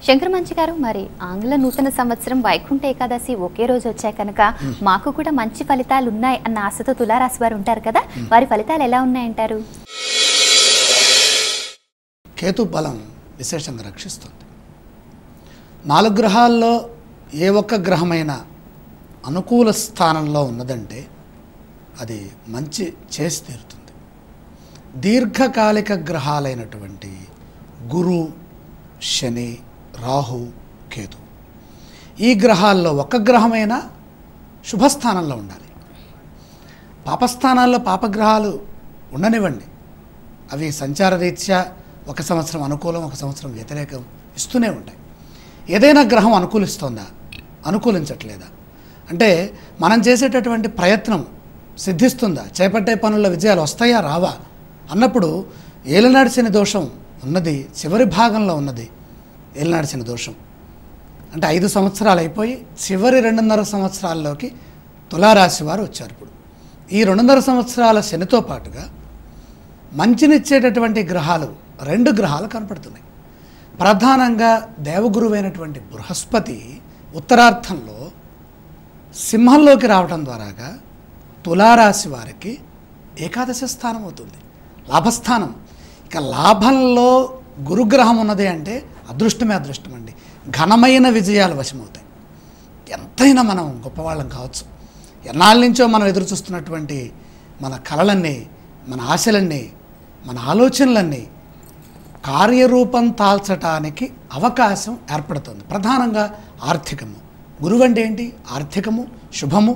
శంకరమంచి గారు, మరి ఆంగ్ల నూతన సంవత్సరం వైకుంఠ ఏకాదశి ఒకే రోజు వచ్చాయి కనుక మాకు కూడా మంచి ఫలితాలు ఉన్నాయి అన్న ఆశతో తులారాశి వారు ఉంటారు కదా, వారి ఫలితాలు ఎలా ఉన్నాయంటారు? కేతు బలం విశేషంగా రక్షిస్తుంది. 4 గ్రహాల్లో ఏ ఒక్క గ్రహమైనా అనుకూల స్థానంలో ఉన్నదంటే అది మంచి చేసి తీరుతుంది. దీర్ఘకాలిక గ్రహాలైనటువంటి గురు, శని, రాహు, కేతు ఈ గ్రహాల్లో ఒక్క గ్రహమైనా శుభస్థానంలో ఉండాలి. పాపస్థానాల్లో పాపగ్రహాలు ఉండనివ్వండి, అవి సంచార రీత్యా ఒక సంవత్సరం అనుకూలం, ఒక సంవత్సరం వ్యతిరేకం ఇస్తూనే ఉంటాయి. ఏదైనా గ్రహం అనుకూలిస్తుందా, అనుకూలించట్లేదా అంటే మనం చేసేటటువంటి ప్రయత్నం సిద్ధిస్తుందా, చేపట్టే పనుల్లో విజయాలు వస్తాయా రావా అన్నప్పుడు ఏలినాటి శని దోషం ఉన్నది, చివరి భాగంలో ఉన్నది ఏలినాటి శని దోషం. అంటే 5 సంవత్సరాలు అయిపోయి చివరి 2.5 సంవత్సరాల్లోకి తులారాశి వారు వచ్చారు. ఇప్పుడు ఈ 2.5 సంవత్సరాల శనితో పాటుగా మంచినిచ్చేటటువంటి గ్రహాలు 2 గ్రహాలు కనపడుతున్నాయి. ప్రధానంగా దేవగురువైనటువంటి బృహస్పతి ఉత్తరార్థంలో సింహంలోకి రావడం ద్వారాగా తులారాశి వారికి ఏకాదశ స్థానం అవుతుంది, లాభస్థానం. ఇక లాభంలో గురుగ్రహం ఉన్నది అంటే అదృష్టమే అదృష్టం అండి. ఘనమైన విజయాలు వశమవుతాయి. ఎంతైనా మనం గొప్పవాళ్ళం కావచ్చు, ఎన్నాళ్ళ నుంచో మనం ఎదురు చూస్తున్నటువంటి మన కలలన్నీ, మన ఆశలన్నీ, మన ఆలోచనలన్నీ కార్యరూపం దాల్చటానికి అవకాశం ఏర్పడుతుంది. ప్రధానంగా ఆర్థికము. గురువు అంటే ఏంటి? ఆర్థికము, శుభము,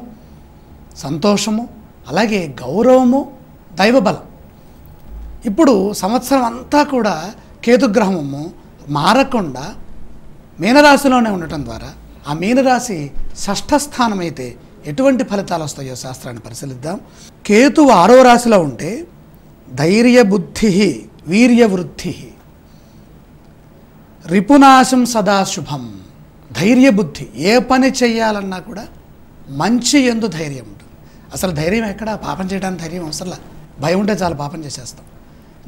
సంతోషము, అలాగే గౌరవము, దైవబలం. ఇప్పుడు సంవత్సరం అంతా కూడా కేతుగ్రహము మారకుండా మీనరాశిలోనే ఉండటం ద్వారా ఆ మీనరాశి 6వ స్థానం అయితే ఎటువంటి ఫలితాలు వస్తాయో శాస్త్రాన్ని పరిశీలిద్దాం. కేతువు 6వ రాశిలో ఉంటే ధైర్యబుద్ధి వీర్యవృద్ధి రిపునాశం సదాశుభం. ధైర్యబుద్ధి, ఏ పని చేయాలన్నా కూడా మంచి యందు ధైర్యం ఉంటుంది. అసలు ధైర్యం ఎక్కడ? పాపం చేయడానికి ధైర్యం అవసరంలా, భయం ఉంటే చాలా పాపం చేసేస్తాం.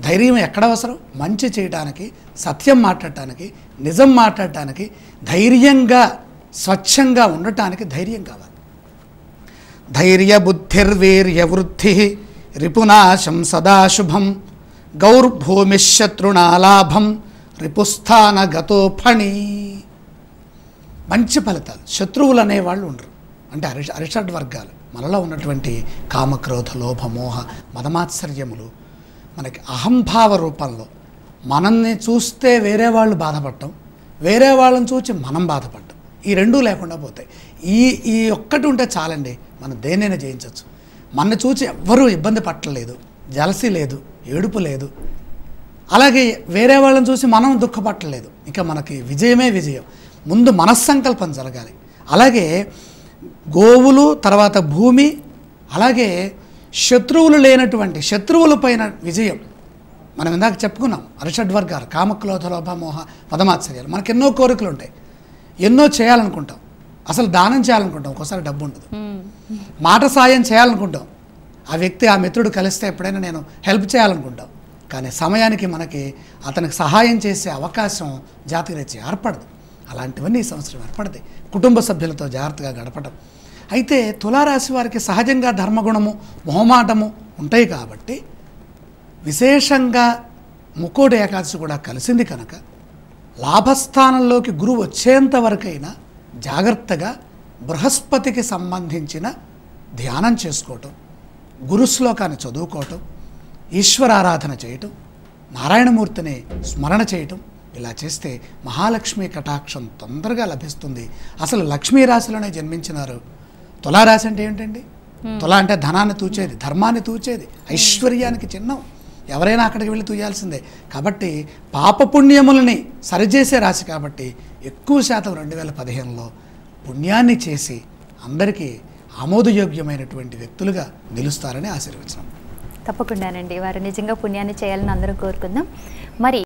ధైర్యం ఎక్కడ అవసరం? మంచి చేయడానికి, సత్యం మాట్లాడటానికి, నిజం మాట్లాడటానికి, ధైర్యంగా స్వచ్ఛంగా ఉండటానికి ధైర్యం కావాలి. ధైర్యబుద్ధిర్వీర్యవృద్ధి రిపునాశం సదాశుభం గౌర్భూమిశత్రుణాలాభం రిపుస్థానగతో ఫణి. మంచి ఫలితాలు. శత్రువులు అనేవాళ్ళు ఉండరు. అంటే అరిషడ్ వర్గాలు, మనలో ఉన్నటువంటి కామక్రోధ లోభ మోహ మదమాత్సర్యములు మనకి అహంభావ రూపంలో మనల్ని చూస్తే వేరే వాళ్ళు బాధపడటం, వేరే వాళ్ళని చూసి మనం బాధపడటం, ఈ రెండూ లేకుండా పోతాయి. ఈ ఒక్కటి ఉంటే చాలండి, మనం దేన్నైనా జయించవచ్చు. మనని చూసి ఎవ్వరూ ఇబ్బంది పట్టలేదు, జలసి లేదు, ఏడుపు లేదు. అలాగే వేరే వాళ్ళని చూసి మనం దుఃఖపట్టలేదు. ఇక మనకి విజయమే విజయం. ముందు మనస్సంకల్పం జరగాలి. అలాగే గోవులు, తర్వాత భూమి, అలాగే శత్రువులు లేనటువంటి శత్రువుల పైన విజయం. మనం ఇందాక చెప్పుకున్నాం, అరిషడ్ వర్గాలు, కామక్రోధ లోభ మోహ మదమాత్సర్యాలు. మనకు ఎన్నో కోరికలు ఉంటాయి, ఎన్నో చేయాలనుకుంటాం. అసలు దానం చేయాలనుకుంటాం, ఒక్కోసారి డబ్బు ఉండదు. మాట సాయం చేయాలనుకుంటాం, ఆ వ్యక్తి, ఆ మిత్రుడు కలిస్తే ఎప్పుడైనా నేను హెల్ప్ చేయాలనుకుంటాం. కానీ సమయానికి మనకి అతనికి సహాయం చేసే అవకాశం జాతకరీత్యా ఏర్పడదు. అలాంటివన్నీ ఈ సంవత్సరం ఏర్పడతాయి. కుటుంబ సభ్యులతో జాగ్రత్తగా గడపడం. అయితే తులారాశి వారికి సహజంగా ధర్మగుణము, మొహమాటము ఉంటాయి కాబట్టి విశేషంగా ముక్కోటి ఏకాదశి కూడా కలిసింది కనుక లాభస్థానంలోకి గురువు వచ్చేంత వరకైనా జాగ్రత్తగా బృహస్పతికి సంబంధించిన ధ్యానం చేసుకోవటం, గురుశ్లోకాన్ని చదువుకోవటం, ఈశ్వరారాధన చేయటం, నారాయణమూర్తిని స్మరణ చేయటం, ఇలా చేస్తే మహాలక్ష్మి కటాక్షం తొందరగా లభిస్తుంది. అసలు లక్ష్మీ రాశిలోనే జన్మించినారు. తులారాశి అంటే ఏంటండి? తుల అంటే ధనాన్ని తూచేది, ధర్మాన్ని తూచేది, ఐశ్వర్యానికి చిహ్నం. ఎవరైనా అక్కడికి వెళ్ళి తూయాల్సిందే. కాబట్టి పాపపుణ్యములని సరిచేసే రాశి కాబట్టి ఎక్కువ శాతం 2015లో పుణ్యాన్ని చేసి అందరికీ ఆమోదయోగ్యమైనటువంటి వ్యక్తులుగా నిలుస్తారని ఆశీర్వచనం. తప్పకుండానండి, వారు నిజంగా పుణ్యాన్ని చేయాలని అందరూ కోరుకుందాం. మరి